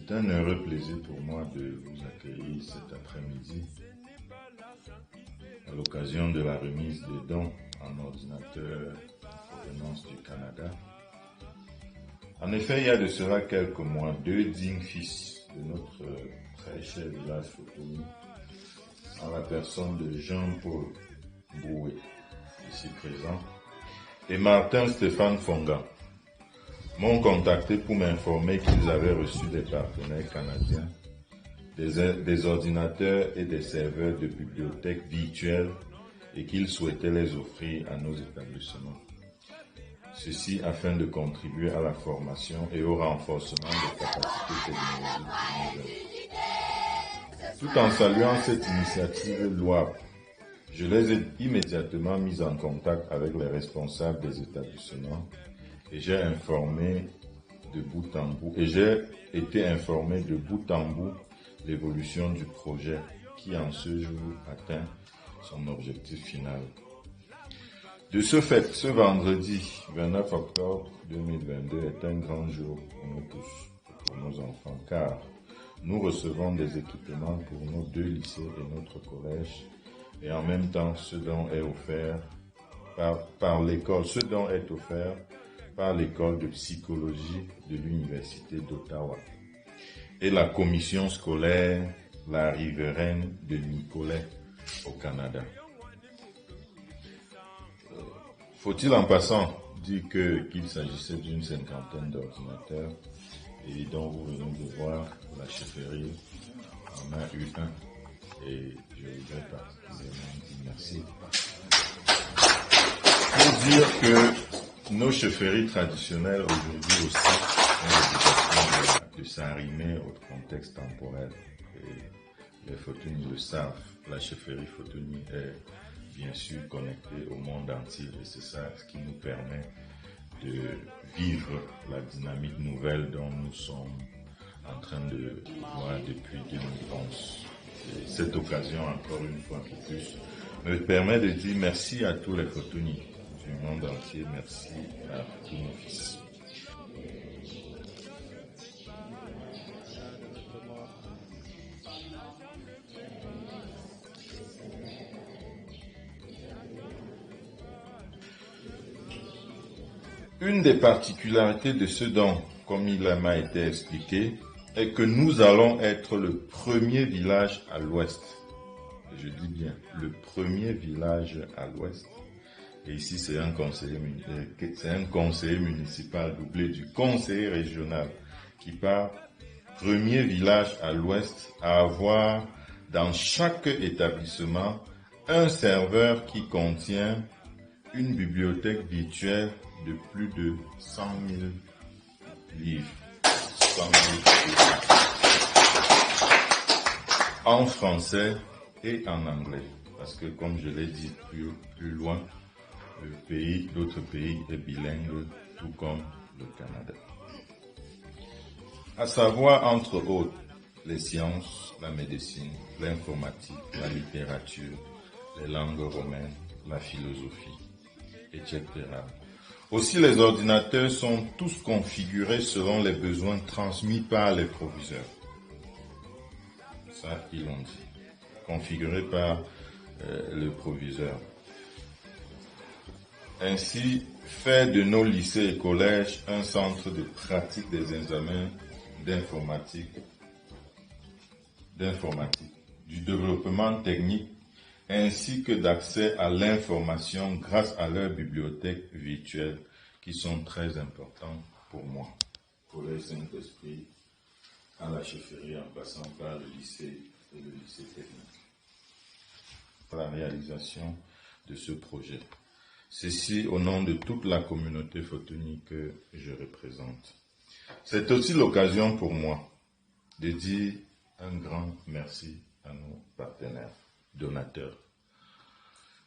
C'est un heureux plaisir pour moi de vous accueillir cet après-midi à l'occasion de la remise des dons en ordinateur provenance du Canada. En effet, il y a de cela quelques mois, 2 dignes fils de notre très cher village Fotoni, en la personne de Jean-Paul Boué, ici présent, et Martin Stéphane Fonga, m'ont contacté pour m'informer qu'ils avaient reçu des partenaires canadiens, des ordinateurs et des serveurs de bibliothèques virtuelles et qu'ils souhaitaient les offrir à nos établissements. Ceci afin de contribuer à la formation et au renforcement des capacités technologiques de nos jeunes. Tout en saluant cette initiative louable, je les ai immédiatement mis en contact avec les responsables des établissements et j'ai été informé de bout en bout l'évolution du projet qui en ce jour atteint son objectif final. De ce fait, ce vendredi 29 octobre 2022 est un grand jour pour nous tous et pour nos enfants car nous recevons des équipements pour nos 2 lycées et notre collège et en même temps ce dont est offert par l'école de psychologie de l'Université d'Ottawa et la commission scolaire La Riveraine de Nicolet au Canada. Faut-il en passant dire qu'il s'agissait d'une 50aine d'ordinateurs et dont vous venez de voir la chefferie en a eu un et je voudrais particulièrement dire merci. Pour dire que nos chefferies traditionnelles aujourd'hui aussi ont l'obligation de s'arrimer au contexte temporel et les Fotoni le savent, la chefferie Fotoni est bien sûr connectée au monde entier et c'est ça ce qui nous permet de vivre la dynamique nouvelle dont nous sommes en train de voir depuis 2011. Et cette occasion, encore une fois de plus, me permet de dire merci à tous les Fotoni du monde entier, merci à tous nos fils. Une des particularités de ce don, comme il m'a été expliqué, est que nous allons être le premier village à l'ouest. Je dis bien, le premier village à l'ouest. Et ici, c'est un conseiller municipal doublé du conseiller régional qui part premier village à l'ouest à avoir dans chaque établissement un serveur qui contient une bibliothèque virtuelle de plus de 100 000 livres. 100 000 livres. En français et en anglais. Parce que comme je l'ai dit plus loin, d'autres pays est bilingue, tout comme le Canada. À savoir, entre autres, les sciences, la médecine, l'informatique, la littérature, les langues romaines, la philosophie, etc. Aussi, les ordinateurs sont tous configurés selon les besoins transmis par les proviseurs. Ça, ils l'ont dit. Configurés par le proviseur. Ainsi, fait de nos lycées et collèges un centre de pratique des examens d'informatique, du développement technique, ainsi que d'accès à l'information grâce à leurs bibliothèques virtuelles qui sont très importantes pour moi. Collège Saint-Esprit, à la chefferie en passant par le lycée et le lycée technique. La réalisation de ce projet. Ceci au nom de toute la communauté Fotoni que je représente. C'est aussi l'occasion pour moi de dire un grand merci à nos partenaires, donateurs.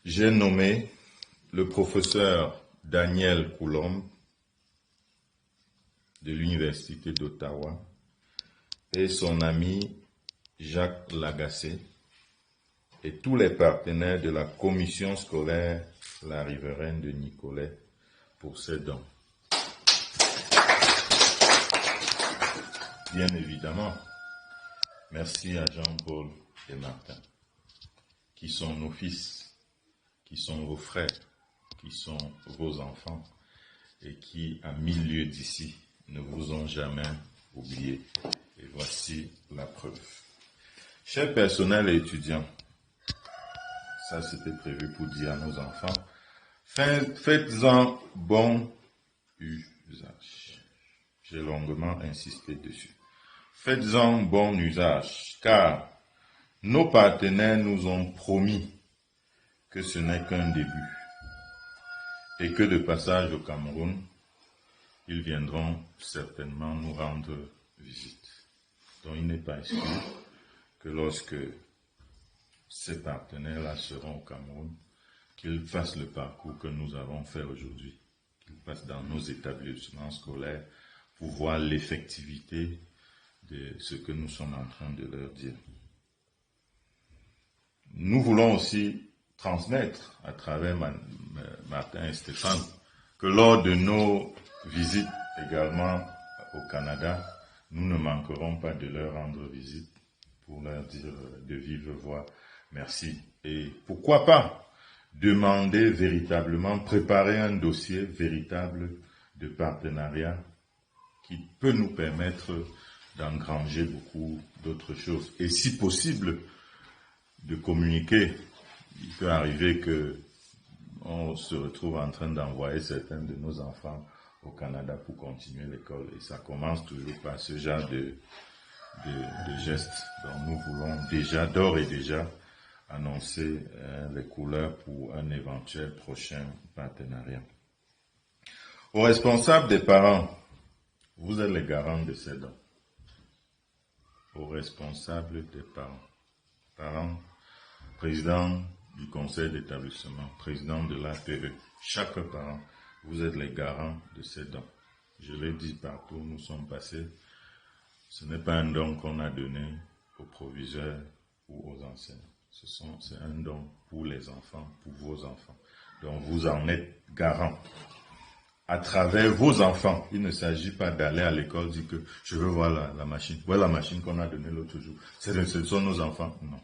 J'ai nommé le professeur Daniel Coulombe de l'Université d'Ottawa et son ami Jacques Lagacé et tous les partenaires de la commission scolaire La Riveraine de Nicolet pour ces dons. bien évidemment, merci à Jean-Paul et Martin, qui sont nos fils, qui sont vos frères, qui sont vos enfants, et qui, à 1000 lieues d'ici, ne vous ont jamais oublié. Et voici la preuve. Chers personnels et étudiants, ça c'était prévu pour dire à nos enfants, faites-en bon usage. J'ai longuement insisté dessus. Faites-en bon usage, car nos partenaires nous ont promis que ce n'est qu'un début et que de passage au Cameroun, ils viendront certainement nous rendre visite. Donc il n'est pas exclu que lorsque ces partenaires-là seront au Cameroun, qu'ils fassent le parcours que nous avons fait aujourd'hui, qu'ils passent dans nos établissements scolaires pour voir l'effectivité de ce que nous sommes en train de leur dire. Nous voulons aussi transmettre à travers Martin et Stéphane que lors de nos visites également au Canada, nous ne manquerons pas de leur rendre visite pour leur dire de vive voix merci. Et pourquoi pas demander véritablement, préparer un dossier véritable de partenariat qui peut nous permettre d'engranger beaucoup d'autres choses. Et si possible, de communiquer. Il peut arriver que on se retrouve en train d'envoyer certains de nos enfants au Canada pour continuer l'école. Et ça commence toujours par ce genre de gestes dont nous voulons déjà, d'ores et déjà, annoncer les couleurs pour un éventuel prochain partenariat. Aux responsables des parents, vous êtes les garants de ces dons. Aux responsables des parents, président du conseil d'établissement, président de l'APE, chaque parent, vous êtes les garants de ces dons. Je l'ai dit partout où nous sommes passés, ce n'est pas un don qu'on a donné aux proviseurs ou aux enseignants. C'est un don pour les enfants, pour vos enfants. Donc vous en êtes garants. À travers vos enfants, il ne s'agit pas d'aller à l'école dire que je veux voir la machine. Voilà la machine qu'on a donnée l'autre jour. Ce sont nos enfants. Non.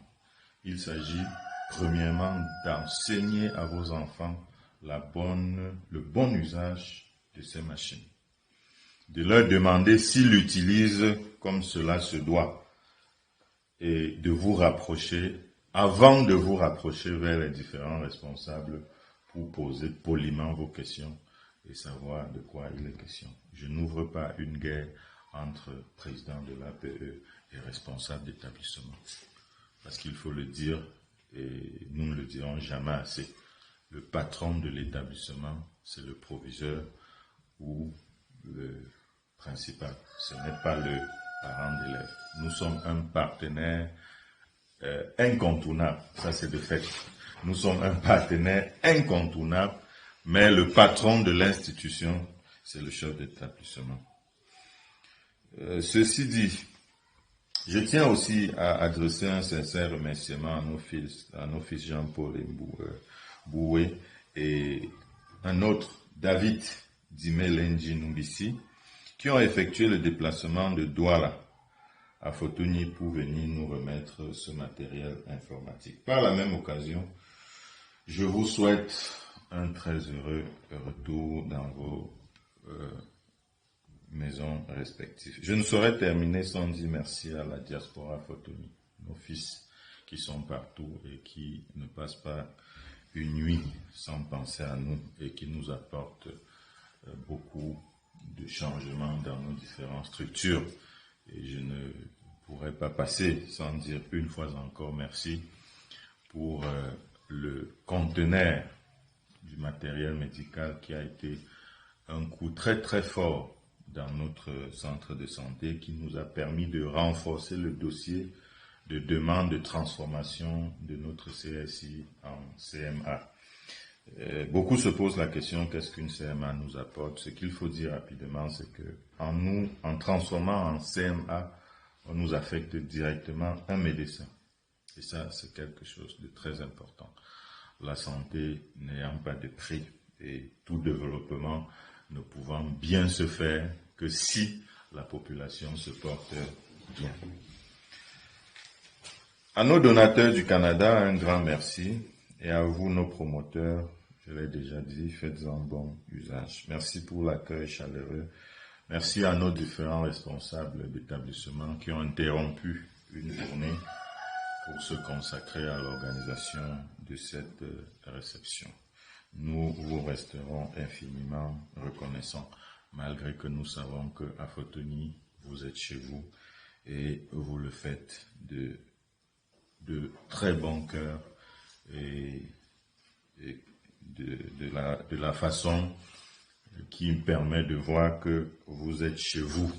Il s'agit premièrement d'enseigner à vos enfants le bon usage de ces machines. De leur demander s'ils l'utilisent comme cela se doit. Et de vous rapprocher, avant de vous rapprocher vers les différents responsables pour poser poliment vos questions et savoir de quoi il est question. Je n'ouvre pas une guerre entre président de l'APE et responsable d'établissement. Parce qu'il faut le dire, et nous ne le dirons jamais assez, le patron de l'établissement, c'est le proviseur ou le principal. Ce n'est pas le parent d'élève. Nous sommes un partenaire incontournable, ça c'est de fait. Nous sommes un partenaire incontournable, mais le patron de l'institution, c'est le chef d'établissement. Ceci dit, je tiens aussi à adresser un sincère remerciement à nos fils Jean-Paul et Boué et un autre, David Dimelenji Numbisi, qui ont effectué le déplacement de Douala à Fotogny pour venir nous remettre ce matériel informatique. Par la même occasion, je vous souhaite un très heureux retour dans vos maisons respectives. Je ne saurais terminer sans dire merci à la diaspora Fotogny, nos fils qui sont partout et qui ne passent pas une nuit sans penser à nous et qui nous apportent beaucoup de changements dans nos différentes structures. Et je ne pourrais pas passer sans dire une fois encore merci pour le conteneur du matériel médical qui a été un coup très très fort dans notre centre de santé qui nous a permis de renforcer le dossier de demande de transformation de notre CSI en CMA. Beaucoup se posent la question, qu'est-ce qu'une CMA nous apporte? Ce qu'il faut dire rapidement, c'est que en transformant en CMA, on nous affecte directement un médecin. Et ça, c'est quelque chose de très important. La santé n'ayant pas de prix et tout développement ne pouvant bien se faire que si, la population se porte bien. À nos donateurs du Canada, un grand merci. Et à vous, nos promoteurs, je l'ai déjà dit, faites-en bon usage. Merci pour l'accueil chaleureux. Merci à nos différents responsables d'établissement qui ont interrompu une journée pour se consacrer à l'organisation de cette réception. Nous vous resterons infiniment reconnaissants, malgré que nous savons qu'à Fotoni, vous êtes chez vous et vous le faites de très bon cœur et de la façon qui me permet de voir que vous êtes chez vous.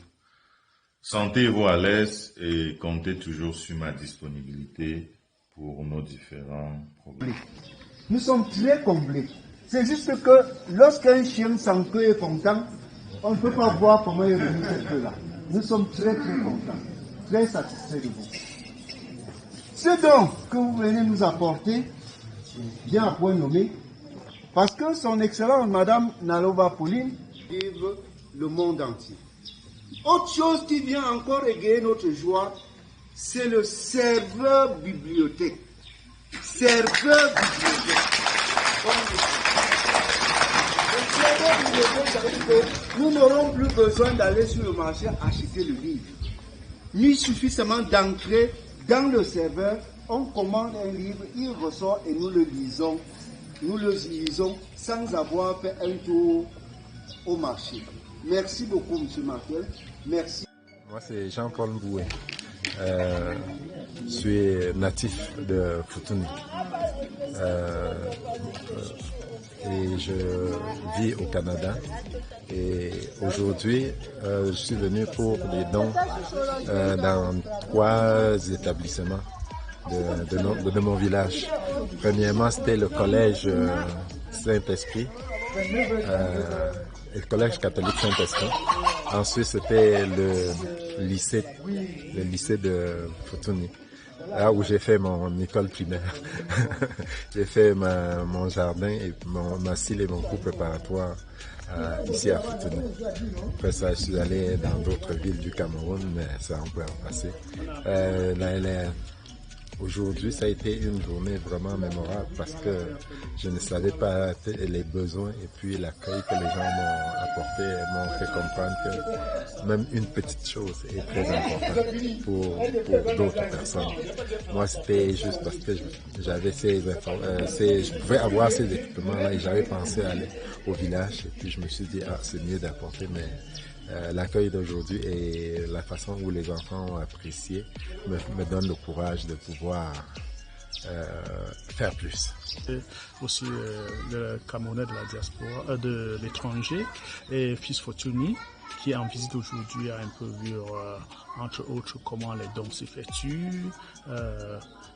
Sentez-vous à l'aise et comptez toujours sur ma disponibilité pour nos différents problèmes. Nous sommes très comblés. C'est juste que lorsqu'un chien sans queue est content, on ne peut pas voir comment il est venu cette queue-là. Nous sommes très contents, très satisfaits de vous. Ce don que vous venez nous apporter, bien à point nommé, parce que son Excellence Madame Nalova Pauline vive le monde entier. Autre chose qui vient encore égayer notre joie, c'est le serveur bibliothèque. Serveur bibliothèque. Le serveur bibliothèque, ça veut dire que nous n'aurons plus besoin d'aller sur le marché acheter le livre. Il suffit seulement d'entrer dans le serveur, on commande un livre, il ressort et nous le lisons. Nous le lisons sans avoir fait un tour au marché. Merci beaucoup, M. Martel. Merci. Moi, c'est Jean-Paul Mboué. Je suis natif de Fotoni. Et je vis au Canada. Et aujourd'hui, je suis venu pour des dons dans 3 établissements de mon village. Premièrement, c'était le collège Saint-Esprit, le collège catholique Saint-Esprit. Ensuite, c'était le lycée de Fotoni, là où j'ai fait mon école primaire. J'ai fait mon jardin et ma cile et mon cours préparatoire ici à Fotoni. Après ça, je suis allé dans d'autres villes du Cameroun, mais ça on peut en passer. Aujourd'hui, ça a été une journée vraiment mémorable parce que je ne savais pas les besoins et puis l'accueil que les gens m'ont apporté m'ont fait comprendre que même une petite chose est très importante pour d'autres personnes. Moi, c'était juste parce que j'avais je pouvais avoir ces équipements-là et j'avais pensé aller au village et puis je me suis dit, c'est mieux d'apporter, mais l'accueil d'aujourd'hui et la façon où les enfants ont apprécié me donne le courage de pouvoir faire plus. Aussi le Camerounais de la diaspora, de l'étranger, et Fils Fotoni, qui est en visite aujourd'hui, a un peu vu, entre autres, comment les dons s'effectuent,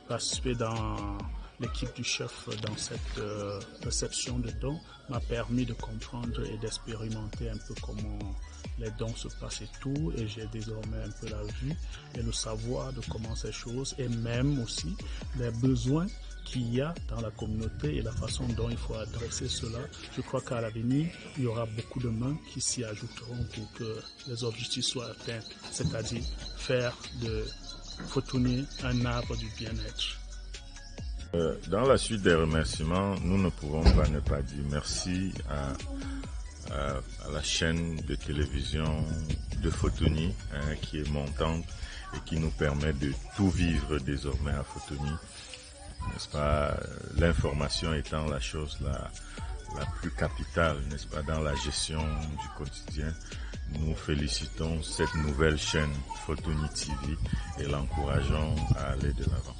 participer dans l'équipe du chef dans cette réception de dons m'a permis de comprendre et d'expérimenter un peu comment les dons se passent et tout, et j'ai désormais un peu la vue et le savoir de comment ces choses, et même aussi les besoins qu'il y a dans la communauté et la façon dont il faut adresser cela. Je crois qu'à l'avenir, il y aura beaucoup de mains qui s'y ajouteront pour que les objectifs soient atteints, c'est-à-dire faire de Fotoni un arbre du bien-être. Dans la suite des remerciements, nous ne pouvons pas ne pas dire merci à la chaîne de télévision de Fotoni, qui est montante et qui nous permet de tout vivre désormais à Fotoni, n'est-ce pas, l'information étant la chose la plus capitale, n'est-ce pas, dans la gestion du quotidien. Nous félicitons cette nouvelle chaîne Fotoni TV et l'encourageons à aller de l'avant.